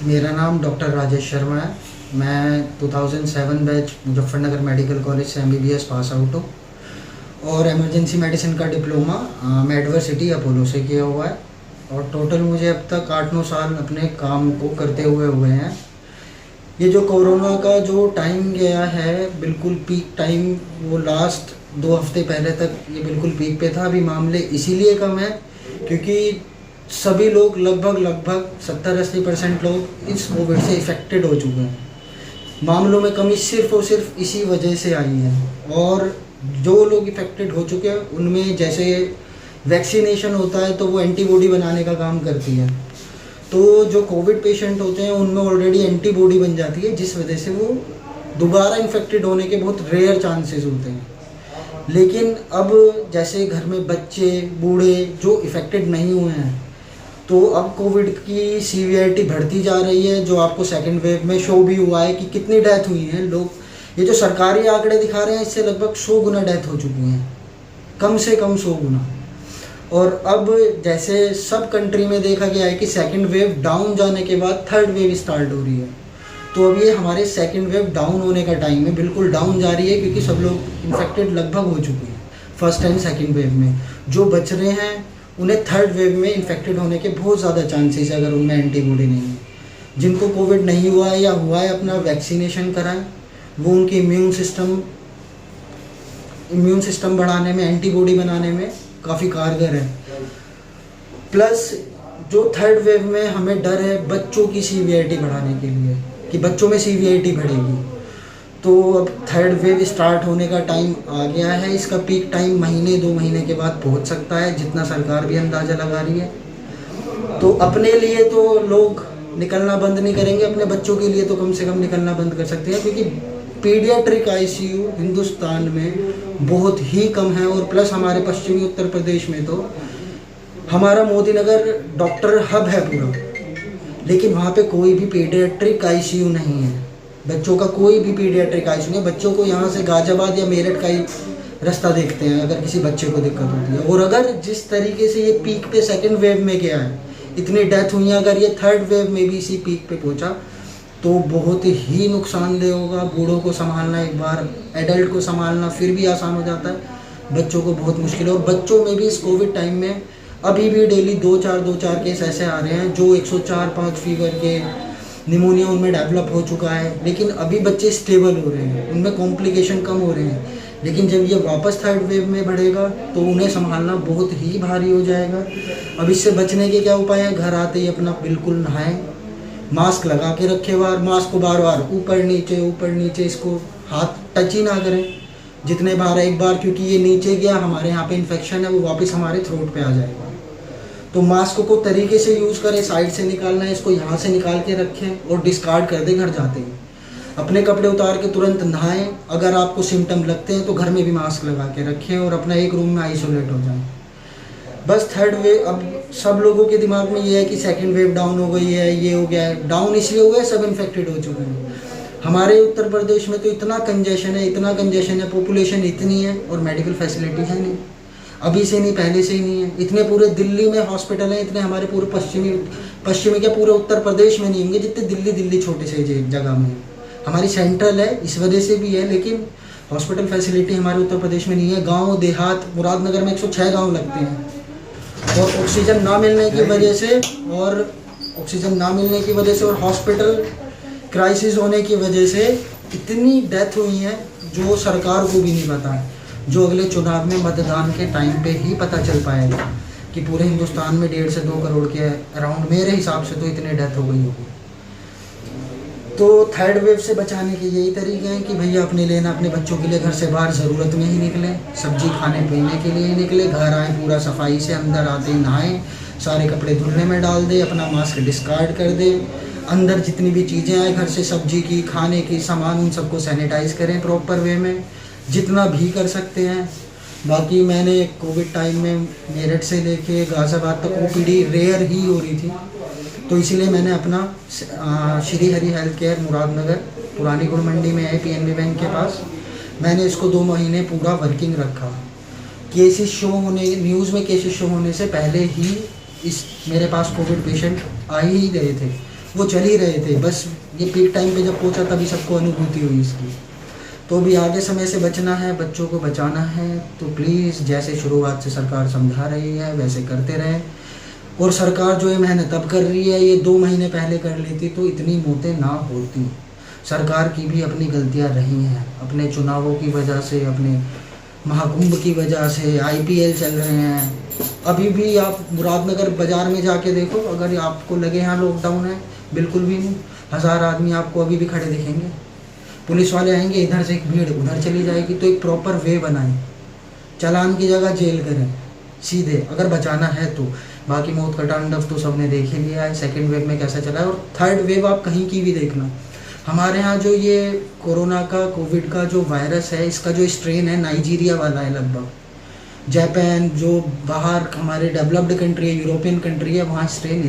मेरा नाम डॉक्टर राजेश शर्मा है। मैं 2007 बैच मुजफ्फरनगर मेडिकल कॉलेज से एमबीबीएस पास आउट हूँ और इमरजेंसी मेडिसिन का डिप्लोमा मेडवर्सिटी अपोलो से किया हुआ है। और टोटल मुझे अब तक 8-9 साल अपने काम को करते हुए हैं। ये जो कोरोना का जो टाइम गया है, बिल्कुल पीक टाइम, वो लास्ट 2 हफ्ते पहले तक ये बिल्कुल पीक पे था। अभी मामले इसीलिए कम है क्योंकि सभी लोग लगभग 70-80% लोग इस कोविड से इफ़ेक्टेड हो चुके हैं। मामलों में कमी सिर्फ़ और सिर्फ इसी वजह से आई है। और जो लोग इफ़ेक्टेड हो चुके हैं उनमें जैसे वैक्सीनेशन होता है तो वो एंटीबॉडी बनाने का काम करती है। तो जो कोविड पेशेंट होते हैं उनमें ऑलरेडी एंटीबॉडी बन जाती है, जिस वजह से वो दोबारा इन्फेक्टेड होने के बहुत रेयर चांसेस होते हैं। लेकिन अब जैसे घर में बच्चे, बूढ़े जो इफ़ेक्टेड नहीं हुए हैं, तो अब कोविड की सीवियरिटी बढ़ती जा रही है, जो आपको सेकेंड वेव में शो भी हुआ है कि कितनी डेथ हुई हैं। लोग ये जो सरकारी आंकड़े दिखा रहे हैं इससे लगभग 100 गुना डेथ हो चुकी हैं, कम से कम 100 गुना। और अब जैसे सब कंट्री में देखा गया है कि सेकेंड वेव डाउन जाने के बाद थर्ड वेव स्टार्ट हो रही है। तो अब ये हमारे सेकेंड वेव डाउन होने का टाइम है, बिल्कुल डाउन जा रही है क्योंकि सब लोग इन्फेक्टेड लगभग हो चुके हैं फर्स्ट एंड सेकेंड वेव में। जो बच रहे हैं उन्हें थर्ड वेव में इन्फेक्टेड होने के बहुत ज़्यादा चांसेस है अगर उनमें एंटीबॉडी नहीं है। जिनको कोविड नहीं हुआ है या हुआ है, अपना वैक्सीनेशन कराएं, वो उनके इम्यून सिस्टम बढ़ाने में, एंटीबॉडी बनाने में काफ़ी कारगर है। प्लस जो थर्ड वेव में हमें डर है बच्चों की सीवियरिटी बढ़ाने के लिए कि बच्चों में सीवियरिटी बढ़ेगी। तो अब थर्ड वेव स्टार्ट होने का टाइम आ गया है। इसका पीक टाइम 1-2 महीने के बाद पहुंच सकता है, जितना सरकार भी अंदाज़ा लगा रही है। तो अपने लिए तो लोग निकलना बंद नहीं करेंगे, अपने बच्चों के लिए तो कम से कम निकलना बंद कर सकते हैं क्योंकि पीडियाट्रिक आईसीयू हिंदुस्तान में बहुत ही कम है। और प्लस हमारे पश्चिमी उत्तर प्रदेश में तो हमारा मोदी नगर डॉक्टर हब है पूरा, लेकिन वहाँ पे कोई भी पीडियाट्रिक आईसीयू नहीं है। बच्चों का कोई भी पीडियाट्रिक आईसीयू नहीं। बच्चों को यहाँ से गाजियाबाद या मेरठ का ही रास्ता देखते हैं अगर किसी बच्चे को दिक्कत होती है। और अगर जिस तरीके से ये पीक पे सेकेंड वेव में गया है, इतनी डेथ हुई है, अगर ये थर्ड वेव में भी इसी पीक पे पहुँचा तो बहुत ही नुकसानदेह होगा। बूढ़ों को संभालना एक बार, एडल्ट को संभालना फिर भी आसान हो जाता है, बच्चों को बहुत मुश्किल है। और बच्चों में भी इस कोविड टाइम में अभी भी डेली 2-4 केस ऐसे आ रहे हैं जो 104-5 फीवर के, निमोनिया उनमें डेवलप हो चुका है, लेकिन अभी बच्चे स्टेबल हो रहे हैं, उनमें कॉम्प्लिकेशन कम हो रहे हैं। लेकिन जब ये वापस थर्ड वेव में बढ़ेगा तो उन्हें संभालना बहुत ही भारी हो जाएगा। अब इससे बचने के क्या उपाय हैं? घर आते ही अपना बिल्कुल नहाएं, मास्क लगा के रखें, मास्क को बार बार ऊपर नीचे इसको हाथ टच ही ना करें जितने बार एक बार, क्योंकि ये नीचे गया, हमारे यहाँ पे इन्फेक्शन है, वो वापस हमारे थ्रोट पे आ जाएगा। तो मास्क को तरीके से यूज़ करें, साइड से निकालना है, इसको यहाँ से निकाल के रखें और डिस्कार्ड कर दें घर जाते ही। अपने कपड़े उतार के तुरंत नहाएं। अगर आपको सिम्टम लगते हैं तो घर में भी मास्क लगा के रखें और अपना एक रूम में आइसोलेट हो जाएं। बस थर्ड वेव, अब सब लोगों के दिमाग में ये है कि सेकेंड वेव डाउन हो गई है, ये हो गया है। डाउन इसलिए हुआ है, सब इन्फेक्टेड हो चुके हैं। हमारे उत्तर प्रदेश में तो इतना कंजेशन है, पॉपुलेशन इतनी है और मेडिकल फैसिलिटी है नहीं, अभी से नहीं, पहले से ही नहीं है। इतने पूरे दिल्ली में हॉस्पिटल हैं, इतने हमारे पूरे पश्चिमी क्या पूरे उत्तर प्रदेश में नहीं होंगे जितने दिल्ली छोटे से जगह में है। हमारी सेंट्रल है, इस वजह से भी है, लेकिन हॉस्पिटल फैसिलिटी हमारे उत्तर प्रदेश में नहीं है। गांव देहात, मुरादनगर में 106 गांव लगते हैं और ऑक्सीजन ना मिलने की वजह से और हॉस्पिटल क्राइसिस होने की वजह से इतनी डेथ हुई है जो सरकार को भी नहीं पता है, जो अगले चुनाव में मतदान के टाइम पे ही पता चल पाएगा कि पूरे हिंदुस्तान में 1.5 से 2 करोड़ के अराउंड, मेरे हिसाब से तो इतनी डेथ हो गई होगी। तो थर्ड वेव से बचाने के यही तरीके हैं कि भैया अपने लिए ना, अपने बच्चों के लिए घर से बाहर ज़रूरत में ही निकलें, सब्जी खाने पीने के लिए ही निकले, घर आए पूरा सफाई से, अंदर आते ही नहाएं, सारे कपड़े धुलने में डाल दे, अपना मास्क डिस्कार्ड कर दे, अंदर जितनी भी चीज़ें आए घर से, सब्जी की, खाने की सामान, उन सबको सैनिटाइज़ करें प्रॉपर वे में, जितना भी कर सकते हैं। बाकी मैंने कोविड टाइम में मेरठ से लेके गाज़ियाबाद तक ओपीडी रेयर ही हो रही थी, तो इसीलिए मैंने अपना श्री हरि हेल्थ केयर मुरादनगर पुरानी गुड़ मंडी में है पीएनबी बैंक के पास, मैंने इसको 2 महीने पूरा वर्किंग रखा। केसेस शो होने, न्यूज़ में केसेस शो होने से पहले ही मेरे पास कोविड पेशेंट आ ही गए थे। वो चल ही रहे थे, बस ये पीक टाइम पे जब पहुंचा तभी सबको अनुभूति हुई इसकी। तो भी आगे समय से बचना है, बच्चों को बचाना है, तो प्लीज़ जैसे शुरुआत से सरकार समझा रही है वैसे करते रहें। और सरकार जो ये मेहनत अब कर रही है, ये 2 महीने पहले कर लेती तो इतनी मौतें ना होती। सरकार की भी अपनी गलतियां रही हैं, अपने चुनावों की वजह से, अपने महाकुंभ की वजह से, IPL चल रहे हैं। अभी भी आप मुरादनगर बाज़ार में जाके देखो, अगर आपको लगे यहाँ लॉकडाउन है, बिल्कुल भी नहीं। 1000 आदमी आपको अभी भी खड़े दिखेंगे। पुलिस वाले आएंगे, इधर से एक भीड़ उधर चली जाएगी। तो एक प्रॉपर वे बनाएं, चालान की जगह जेल करें सीधे, अगर बचाना है तो। बाकी मौत का तांडव तो सबने देख ही लिया है, सेकेंड वेव में कैसा चला है। और थर्ड वेव आप कहीं की भी देखना, हमारे यहाँ जो ये कोरोना का, कोविड का जो वायरस है, इसका जो स्ट्रेन है नाइजीरिया वाला है लगभग। जापान जो बाहर हमारे डेवलप्ड कंट्री है, यूरोपियन कंट्री है, वहाँ स्ट्रेन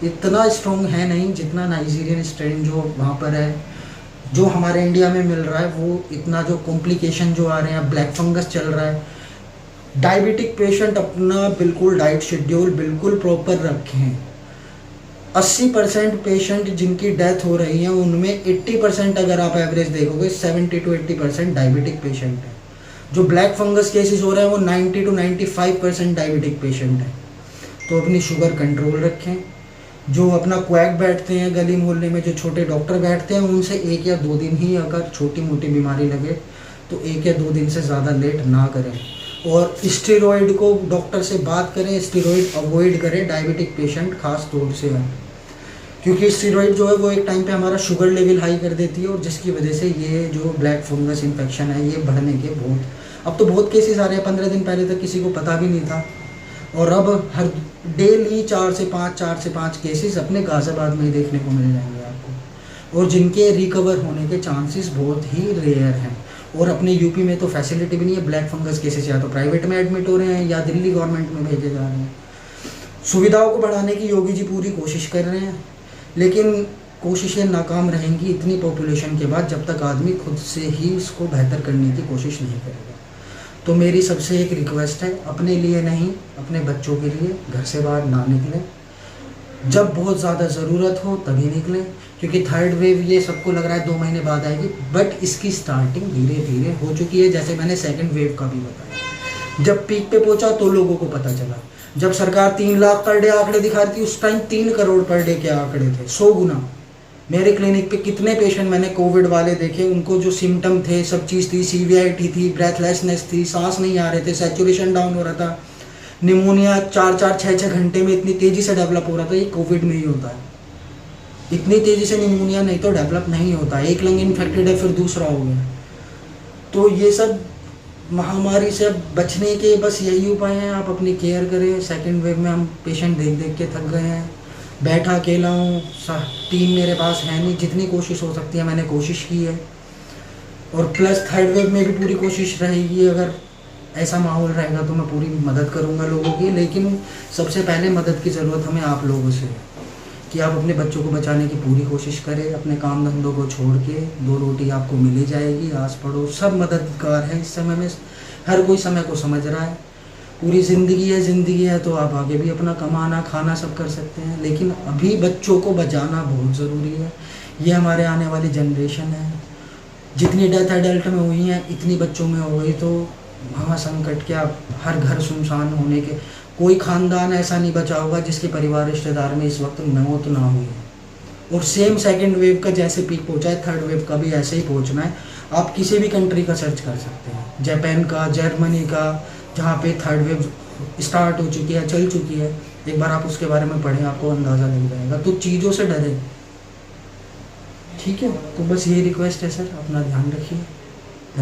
इतना स्ट्रॉन्ग है नहीं जितना नाइजीरियन स्ट्रेन जो वहाँ पर है। जो हमारे इंडिया में मिल रहा है वो इतना, जो कॉम्प्लिकेशन जो आ रहे हैं, ब्लैक फंगस चल रहा है। डायबिटिक पेशेंट अपना बिल्कुल डाइट शेड्यूल बिल्कुल प्रॉपर रखें। 80% पेशेंट जिनकी डेथ हो रही है उनमें 80% अगर आप एवरेज देखोगे 70 to 80% डायबिटिक पेशेंट है। जो ब्लैक फंगस केसेस हो रहे हैं वो 90 to 95% डायबिटिक पेशेंट है। तो अपनी शुगर कंट्रोल रखें। जो अपना क्वैक बैठते हैं गली मोहल्ले में, जो छोटे डॉक्टर बैठते हैं, उनसे 1 या 2 दिन ही अगर छोटी मोटी बीमारी लगे तो 1 या 2 दिन से ज़्यादा लेट ना करें। और स्टेरॉइड को डॉक्टर से बात करें, स्टेरॉइड अवॉइड करें डायबिटिक पेशेंट खास तौर से है, क्योंकि स्टेरॉइड जो है वो एक टाइम पे हमारा शुगर लेवल हाई कर देती है, और जिसकी वजह से ये जो ब्लैक फंगस इन्फेक्शन है ये बढ़ने के अब तो बहुत केसेस आ रहे हैं। 15 दिन पहले तक किसी को पता भी नहीं था, और अब हर डेली 4 से 5 केसेस अपने गाजियाबाद में ही देखने को मिल जाएंगे आपको, और जिनके रिकवर होने के चांसेस बहुत ही रेयर हैं। और अपने यूपी में तो फैसिलिटी भी नहीं है, ब्लैक फंगस केसेस या तो प्राइवेट में एडमिट हो रहे हैं या दिल्ली गवर्नमेंट में भेजे जा रहे हैं। सुविधाओं को बढ़ाने की योगी जी पूरी कोशिश कर रहे हैं, लेकिन कोशिशें नाकाम रहेंगी इतनी पॉपुलेशन के बाद, जब तक आदमी खुद से ही इसको बेहतर करने की कोशिश नहीं करेगा। तो मेरी सबसे एक रिक्वेस्ट है, अपने लिए नहीं अपने बच्चों के लिए घर से बाहर ना निकलें। जब बहुत ज़्यादा ज़रूरत हो तभी निकलें, क्योंकि थर्ड वेव ये सबको लग रहा है 2 महीने बाद आएगी, बट इसकी स्टार्टिंग धीरे धीरे हो चुकी है। जैसे मैंने सेकंड वेव का भी बताया, जब पीक पे पहुंचा तो लोगों को पता चला। जब सरकार 3 लाख पर डे आंकड़े दिखा रही थी, उस टाइम 3 करोड़ पर डे के आंकड़े थे, 100 गुना। मेरे क्लिनिक पे कितने पेशेंट मैंने कोविड वाले देखे, उनको जो सिम्टम थे, सब चीज़ थी, सीवियारिटी थी, ब्रेथलेसनेस थी, सांस नहीं आ रहे थे, सैचुरेशन डाउन हो रहा था, निमोनिया 4-4, 6-6 घंटे में इतनी तेज़ी से डेवलप हो रहा था। ये कोविड में ही होता है, इतनी तेज़ी से निमोनिया नहीं तो डेवलप नहीं होता। एक लंग इन्फेक्टेड है फिर दूसरा हो गया। तो ये सब महामारी से बचने के बस यही उपाय हैं, आप अपनी केयर करें। सेकेंड वेव में हम पेशेंट देख देख के थक गए हैं, बैठा अकेला हूँ, टीम मेरे पास है नहीं। जितनी कोशिश हो सकती है मैंने कोशिश की है, और प्लस थर्ड वेव में भी पूरी कोशिश रहेगी। अगर ऐसा माहौल रहेगा तो मैं पूरी मदद करूँगा लोगों की, लेकिन सबसे पहले मदद की ज़रूरत हमें आप लोगों से, कि आप अपने बच्चों को बचाने की पूरी कोशिश करें। अपने काम धंधों को छोड़ के 2 रोटी आपको मिल ही जाएगी, आस पड़ोस सब मददगार है इस समय में। हर कोई समय को समझ रहा है, पूरी ज़िंदगी है तो आप आगे भी अपना कमाना खाना सब कर सकते हैं, लेकिन अभी बच्चों को बचाना बहुत ज़रूरी है। ये हमारे आने वाली जनरेशन है। जितनी डेथ एडल्ट में हुई हैं इतनी बच्चों में हो गई, तो महासंकट क्या, हर घर सुनसान होने के, कोई ख़ानदान ऐसा नहीं बचा होगा जिसके परिवार रिश्तेदार में इस वक्त मौत ना हुई है। और सेम सेकेंड वेव का जैसे पीक पहुंचा है, थर्ड वेव का भी ऐसे ही पहुंचना है। आप किसी भी कंट्री का सर्च कर सकते हैं, जापान का, जर्मनी का, जहाँ पे थर्ड वेव स्टार्ट हो चुकी है, चल चुकी है। एक बार आप उसके बारे में पढ़ें, आपको अंदाज़ा लग जाएगा। तो चीज़ों से डरें, ठीक है। तो बस यही रिक्वेस्ट है सर, अपना ध्यान रखिए।